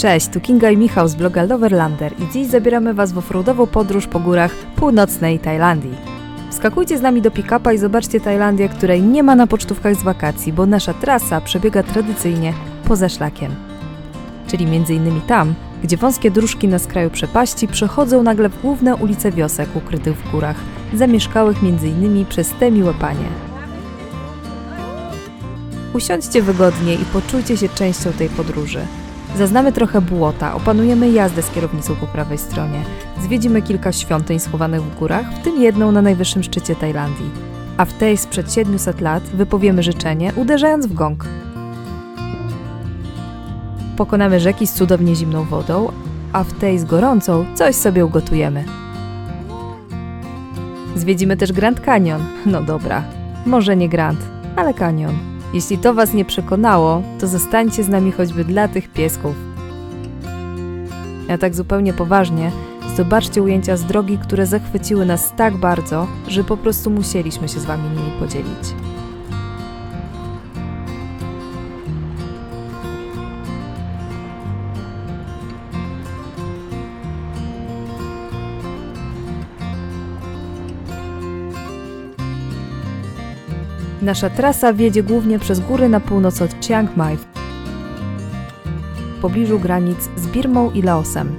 Cześć, tu Kinga i Michał z bloga Loverlander i dziś zabieramy Was w offroadową podróż po górach północnej Tajlandii. Wskakujcie z nami do pick-upa i zobaczcie Tajlandię, której nie ma na pocztówkach z wakacji, bo nasza trasa przebiega tradycyjnie poza szlakiem. Czyli m.in. tam, gdzie wąskie dróżki na skraju przepaści przechodzą nagle w główne ulice wiosek ukrytych w górach, zamieszkałych m.in. przez te miłe panie. Usiądźcie wygodnie i poczujcie się częścią tej podróży. Zaznamy trochę błota, opanujemy jazdę z kierownicą po prawej stronie, zwiedzimy kilka świątyń schowanych w górach, w tym jedną na najwyższym szczycie Tajlandii. A w tej sprzed 700 lat wypowiemy życzenie, uderzając w gong. Pokonamy rzeki z cudownie zimną wodą, a w tej z gorącą coś sobie ugotujemy. Zwiedzimy też Grand Canyon. No dobra, może nie Grand, ale Canyon. Jeśli to Was nie przekonało, to zostańcie z nami choćby dla tych piesków. A tak zupełnie poważnie, zobaczcie ujęcia z drogi, które zachwyciły nas tak bardzo, że po prostu musieliśmy się z Wami nimi podzielić. Nasza trasa wiedzie głównie przez góry na północ od Chiang Mai, w pobliżu granic z Birmą i Laosem.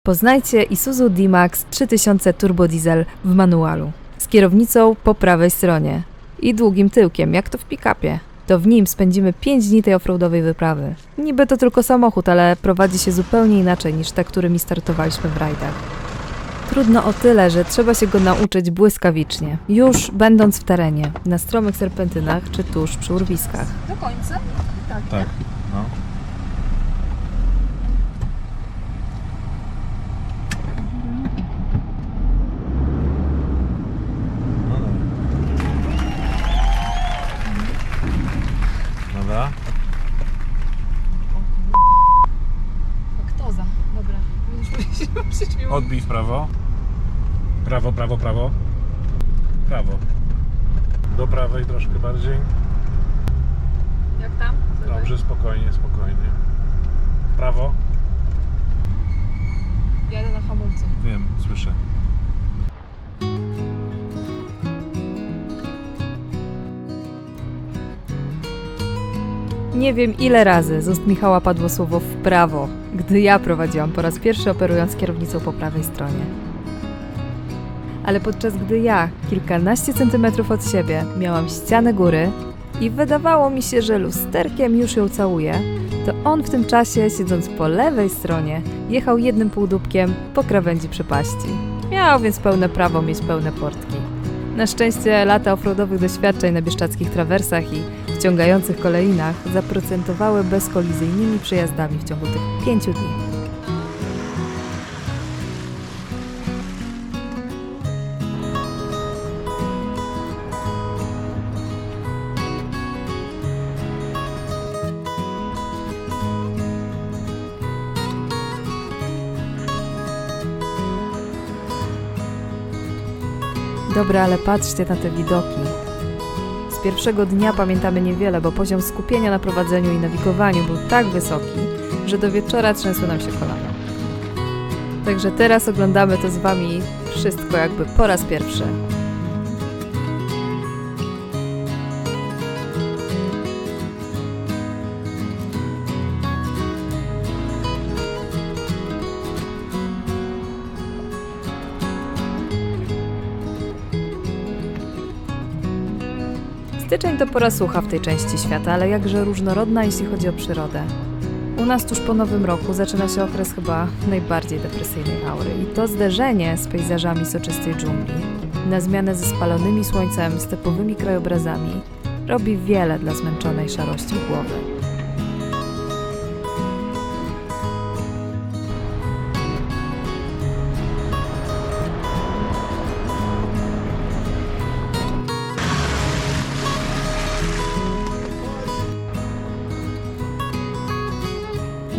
Poznajcie Isuzu D-Max 3000 Turbo Diesel w manualu, z kierownicą po prawej stronie i długim tyłkiem, jak to w pick-upie. To w nim spędzimy 5 dni tej offroadowej wyprawy. Niby to tylko samochód, ale prowadzi się zupełnie inaczej niż te, którymi startowaliśmy w rajdach. Trudno o tyle, że trzeba się go nauczyć błyskawicznie, już będąc w terenie, na stromych serpentynach czy tuż przy urwiskach. Do końca? Tak, no. Dobra. Laktoza. Dobra. Musisz mi Odbij w prawo. Prawo, prawo, prawo. Prawo. Do prawej troszkę bardziej. Jak tam? Dobrze, spokojnie, spokojnie. Prawo. Jadę na hamulcu. Wiem, słyszę. Nie wiem ile razy z ust Michała padło słowo w prawo, gdy ja prowadziłam po raz pierwszy operując kierownicą po prawej stronie. Ale podczas gdy ja, kilkanaście centymetrów od siebie, miałam ścianę góry i wydawało mi się, że lusterkiem już ją całuję, to on w tym czasie, siedząc po lewej stronie, jechał jednym półdubkiem po krawędzi przepaści. Miał więc pełne prawo mieć pełne portki. Na szczęście lata offroadowych doświadczeń na bieszczadzkich trawersach i wciągających kolejnach zaprocentowały bezkolizyjnymi przejazdami w ciągu tych 5 dni. Dobra, ale patrzcie na te widoki. Z pierwszego dnia pamiętamy niewiele, bo poziom skupienia na prowadzeniu i nawigowaniu był tak wysoki, że do wieczora trzęsły nam się kolana. Także teraz oglądamy to z Wami wszystko jakby po raz pierwszy. Styczeń to pora sucha w tej części świata, ale jakże różnorodna, jeśli chodzi o przyrodę. U nas tuż po Nowym Roku zaczyna się okres chyba najbardziej depresyjnej aury i to zderzenie z pejzażami soczystej dżungli, na zmianę ze spalonymi słońcem, stepowymi krajobrazami, robi wiele dla zmęczonej szarością głowy.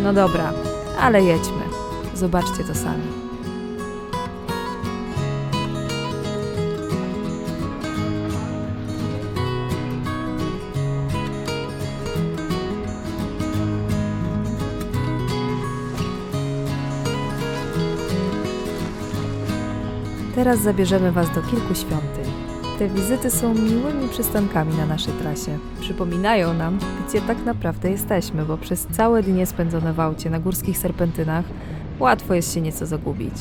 No dobra, ale jedźmy. Zobaczcie to sami. Teraz zabierzemy Was do kilku świątyń. Te wizyty są miłymi przystankami na naszej trasie. Przypominają nam, gdzie tak naprawdę jesteśmy, bo przez całe dnie spędzone w aucie na górskich serpentynach łatwo jest się nieco zagubić.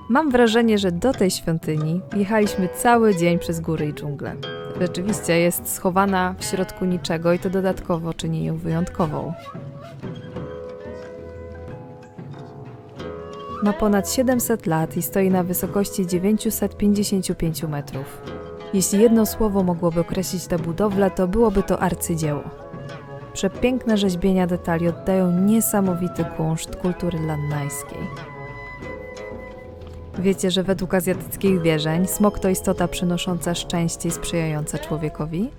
Mam wrażenie, że do tej świątyni jechaliśmy cały dzień przez góry i dżunglę. Rzeczywiście jest schowana w środku niczego i to dodatkowo czyni ją wyjątkową. Ma ponad 700 lat i stoi na wysokości 955 metrów. Jeśli jedno słowo mogłoby określić tę budowlę, to byłoby to arcydzieło. Przepiękne rzeźbienia detali oddają niesamowity kunszt kultury lannajskiej. Wiecie, że według azjatyckich wierzeń smok to istota przynosząca szczęście i sprzyjająca człowiekowi?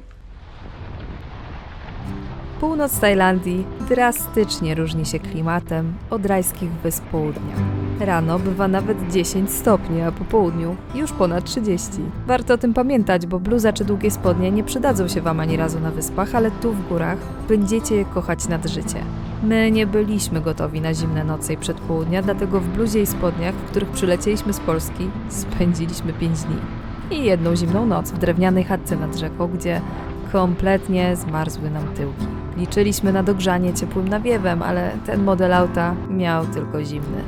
Północ Tajlandii drastycznie różni się klimatem od rajskich wysp południa. Rano bywa nawet 10 stopni, a po południu już ponad 30. Warto o tym pamiętać, bo bluza czy długie spodnie nie przydadzą się Wam ani razu na wyspach, ale tu w górach będziecie je kochać nad życie. My nie byliśmy gotowi na zimne noce i przedpołudnia, dlatego w bluzie i spodniach, w których przylecieliśmy z Polski, spędziliśmy 5 dni. I jedną zimną noc w drewnianej chatce nad rzeką, gdzie kompletnie zmarzły nam tyłki. Liczyliśmy na dogrzanie ciepłym nawiewem, ale ten model auta miał tylko zimny.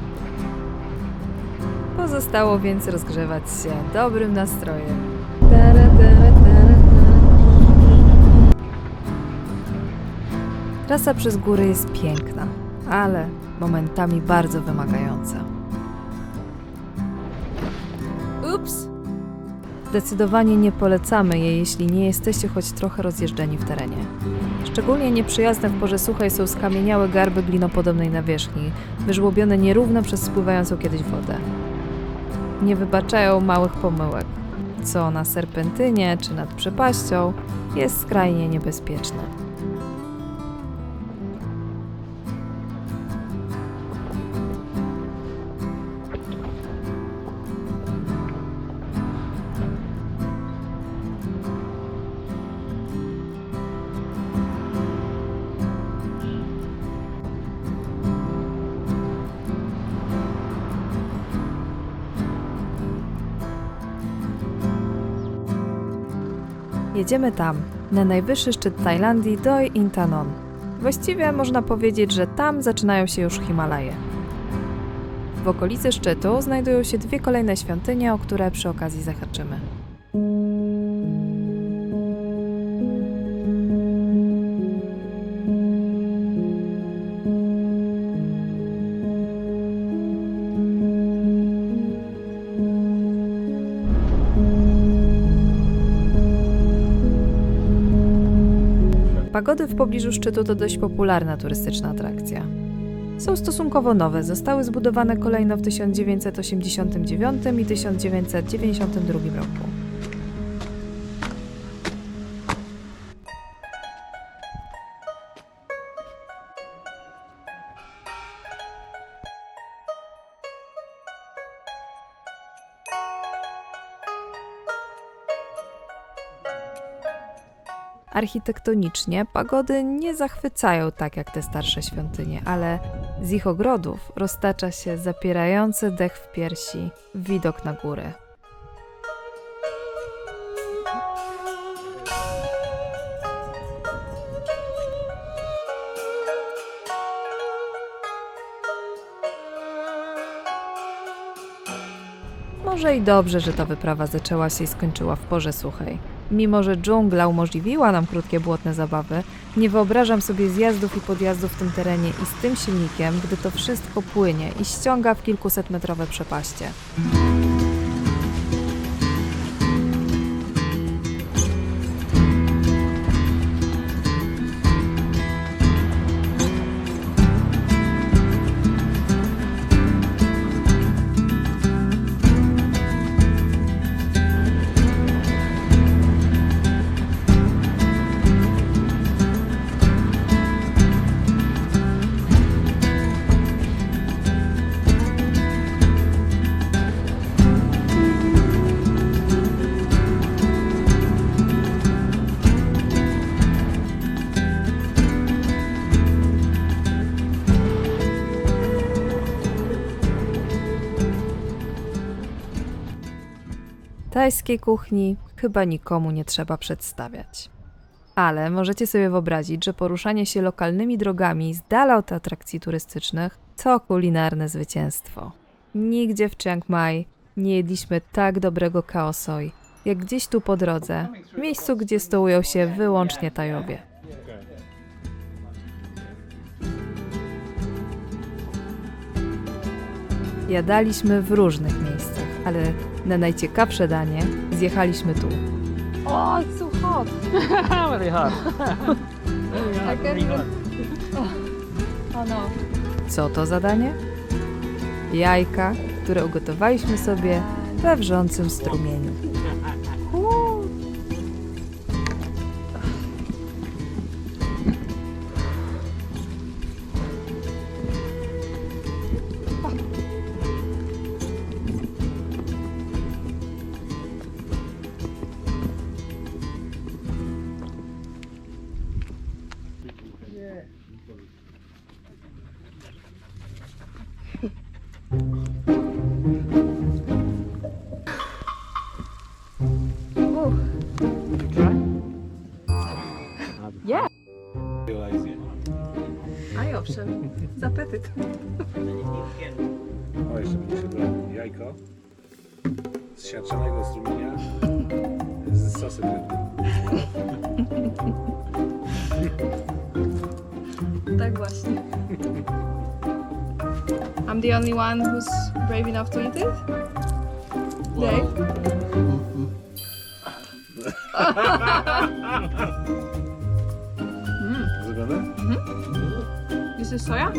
Pozostało więc rozgrzewać się dobrym nastrojem. Trasa przez góry jest piękna, ale momentami bardzo wymagająca. Ups! Zdecydowanie nie polecamy jej, jeśli nie jesteście choć trochę rozjeżdżeni w terenie. Szczególnie nieprzyjazne w porze suchej są skamieniałe garby glinopodobnej nawierzchni, wyżłobione nierówno przez spływającą kiedyś wodę. Nie wybaczają małych pomyłek, co na serpentynie czy nad przepaścią jest skrajnie niebezpieczne. Jedziemy tam, na najwyższy szczyt Tajlandii, Doi Intanon. Właściwie można powiedzieć, że tam zaczynają się już Himalaje. W okolicy szczytu znajdują się 2 kolejne świątynie, o które przy okazji zahaczymy. Pagody w pobliżu szczytu to dość popularna turystyczna atrakcja. Są stosunkowo nowe, zostały zbudowane kolejno w 1989 i 1992 roku. Architektonicznie pagody nie zachwycają tak jak te starsze świątynie, ale z ich ogrodów roztacza się zapierający dech w piersi widok na górę. Może i dobrze, że ta wyprawa zaczęła się i skończyła w porze suchej. Mimo że dżungla umożliwiła nam krótkie błotne zabawy, nie wyobrażam sobie zjazdów i podjazdów w tym terenie i z tym silnikiem, gdy to wszystko płynie i ściąga w kilkusetmetrowe przepaście. Tajskiej kuchni chyba nikomu nie trzeba przedstawiać. Ale możecie sobie wyobrazić, że poruszanie się lokalnymi drogami z dala od atrakcji turystycznych to kulinarne zwycięstwo. Nigdzie w Chiang Mai nie jedliśmy tak dobrego khao soi, jak gdzieś tu po drodze, w miejscu, gdzie stołują się wyłącznie Tajowie. Jadaliśmy w różnych miejscach, ale na najciekawsze danie zjechaliśmy tu. Oh, it's so hot. Very hard. I can't even... Oh no. Co to za danie? Jajka, które ugotowaliśmy sobie we wrzącym strumieniu. Yeah. Realize it. A owszem, z apetyt. O, jeszcze będzie się brał jajko z siarczanego strumienia z sosem rybnym. Tak właśnie. I'm the only one who's brave enough to eat it? Dave? Zrobione? This is soya?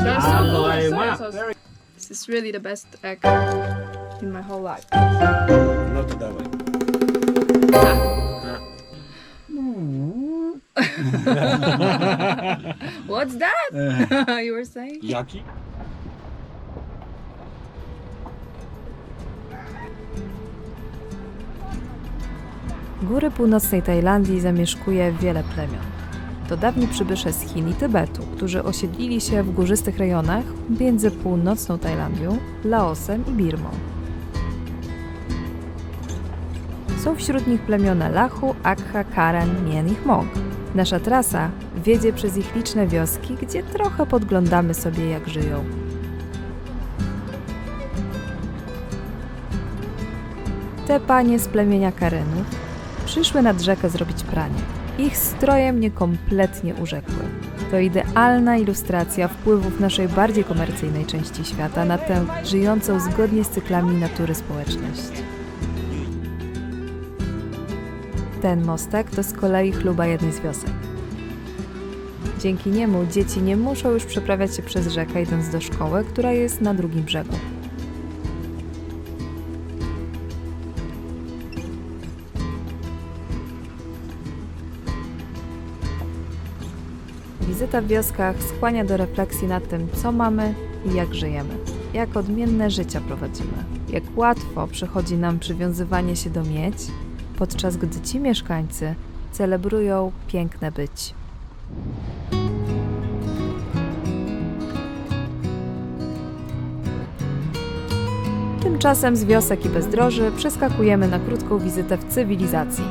There's so good soya sauce. This is really the best egg in my whole life. No to dawaj. What's that? You were saying? Jaki? Góry północnej Tajlandii zamieszkuje wiele plemion. To dawni przybysze z Chin i Tybetu, którzy osiedlili się w górzystych rejonach między północną Tajlandią, Laosem i Birmą. Są wśród nich plemiona Lahu, Akha, Karen, Mien i Hmong. Nasza trasa wiedzie przez ich liczne wioski, gdzie trochę podglądamy sobie, jak żyją. Te panie z plemienia Karenów przyszły nad rzekę zrobić pranie. Ich stroje mnie kompletnie urzekły. To idealna ilustracja wpływów naszej bardziej komercyjnej części świata na tę żyjącą zgodnie z cyklami natury społeczność. Ten mostek to z kolei chluba jednej z wiosek. Dzięki niemu dzieci nie muszą już przeprawiać się przez rzekę, idąc do szkoły, która jest na drugim brzegu. Wizyta w wioskach skłania do refleksji nad tym, co mamy i jak żyjemy, jak odmienne życia prowadzimy, jak łatwo przychodzi nam przywiązywanie się do mieć, podczas gdy ci mieszkańcy celebrują piękne być. Tymczasem z wiosek i bezdroży przeskakujemy na krótką wizytę w cywilizacji.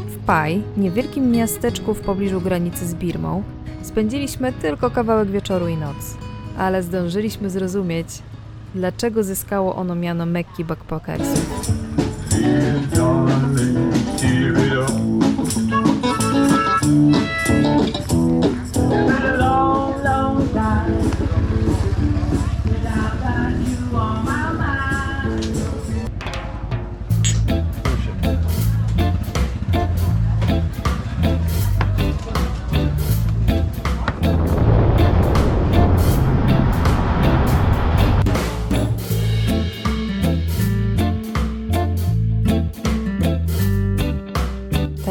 W Pai, niewielkim miasteczku w pobliżu granicy z Birmą, spędziliśmy tylko kawałek wieczoru i noc, ale zdążyliśmy zrozumieć, dlaczego zyskało ono miano Mekki backpackersów.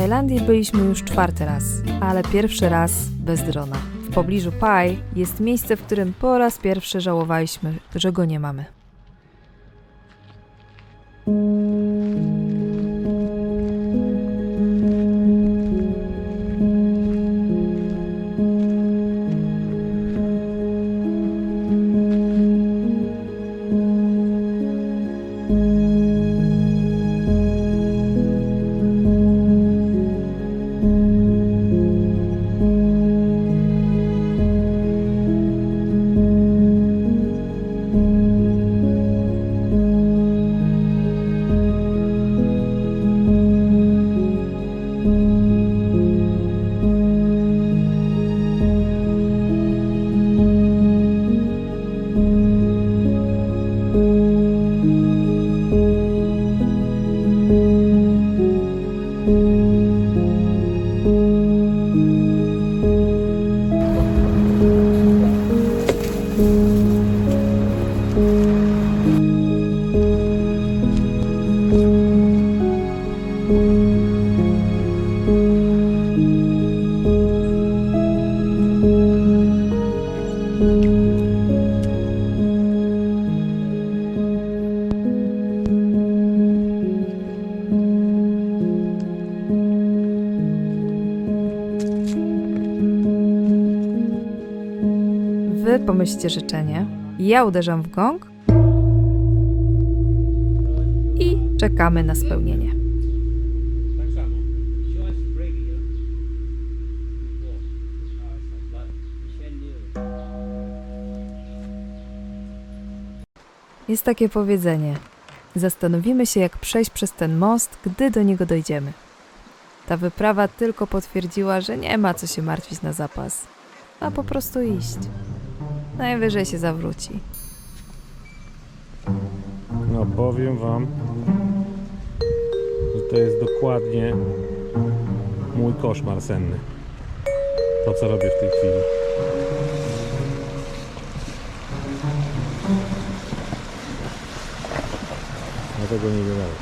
Tajlandii byliśmy już 4. raz, ale pierwszy raz bez drona. W pobliżu Pai jest miejsce, w którym po raz pierwszy żałowaliśmy, że go nie mamy. Wy pomyślcie życzenie, ja uderzam w gong i czekamy na spełnienie. Tak samo. Jest takie powiedzenie: zastanowimy się, jak przejść przez ten most, gdy do niego dojdziemy. Ta wyprawa tylko potwierdziła, że nie ma co się martwić na zapas, a po prostu iść. Najwyżej się zawróci. No powiem wam, że to jest dokładnie mój koszmar senny. To, co robię w tej chwili. Dlatego nie gadałem.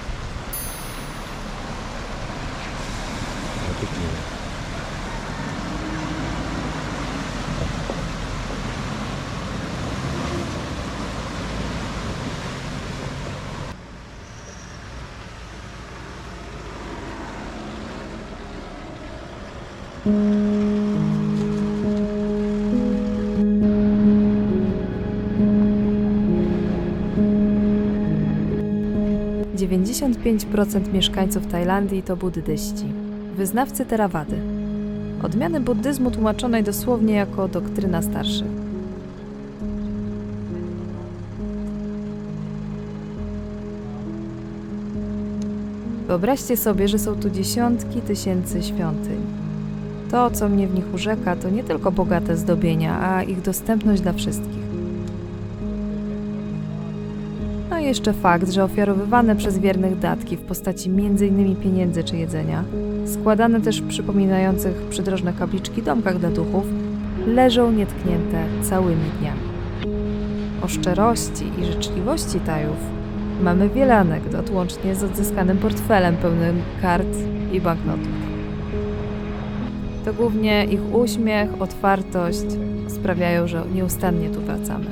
– 95% mieszkańców Tajlandii to buddyści, wyznawcy Theravady, odmiany buddyzmu tłumaczonej dosłownie jako doktryna starszych. Wyobraźcie sobie, że są tu dziesiątki tysięcy świątyń. To, co mnie w nich urzeka, to nie tylko bogate zdobienia, a ich dostępność dla wszystkich. No i jeszcze fakt, że ofiarowywane przez wiernych datki w postaci m.in. pieniędzy czy jedzenia, składane też w przypominających przydrożne kapliczki domkach dla duchów, leżą nietknięte całymi dniami. O szczerości i życzliwości Tajów mamy wiele anegdot, łącznie z odzyskanym portfelem pełnym kart i banknotów. To głównie ich uśmiech, otwartość sprawiają, że nieustannie tu wracamy.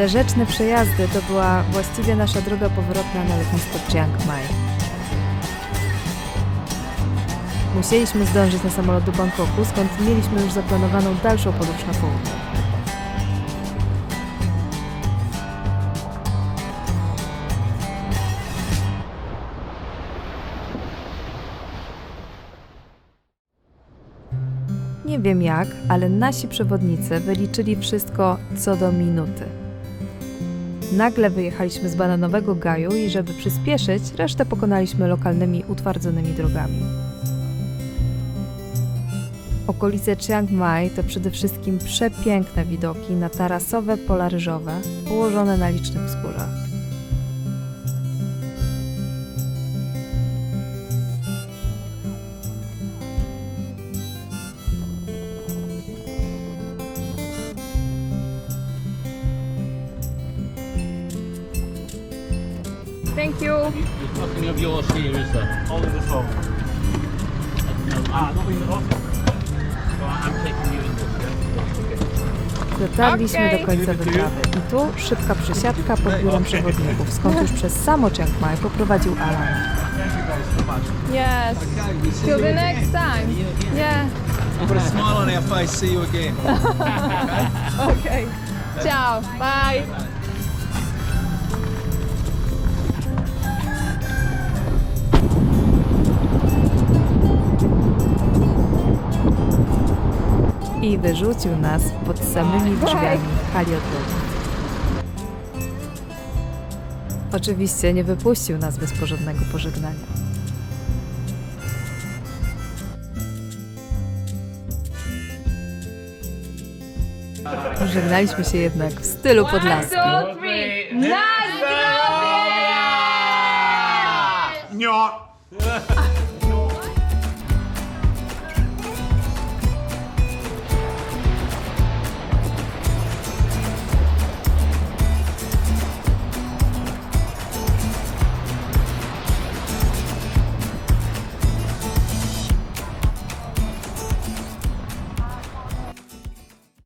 Te rzeczne przejazdy to była właściwie nasza droga powrotna na lotnisko Chiang Mai. Musieliśmy zdążyć na samolot do Bangkoku, skąd mieliśmy już zaplanowaną dalszą podróż na południe. Nie wiem jak, ale nasi przewodnicy wyliczyli wszystko co do minuty. Nagle wyjechaliśmy z bananowego gaju i żeby przyspieszyć, resztę pokonaliśmy lokalnymi, utwardzonymi drogami. Okolice Chiang Mai to przede wszystkim przepiękne widoki na tarasowe pola ryżowe położone na licznych wzgórzach. Thank you. There's nothing of yours here, is there? Only the phone. Not in the office. So I'm taking you in this, yeah? Dotarliśmy Okej. do końca wyprawy i tu szybka przesiadka pod biurem przewodników, skąd już przez samo Chiang Mai poprowadził Alan. Thank you guys so much. Yes. Till the next time. Yeah. Put a smile on our face, see you again. Okay. Ciao. Bye. I wyrzucił nas pod samymi drzwiami hali odlotu. Oczywiście nie wypuścił nas bez porządnego pożegnania. Pożegnaliśmy się jednak w stylu podlaskim. 1, 2, 3. Na zdrowie! Nie.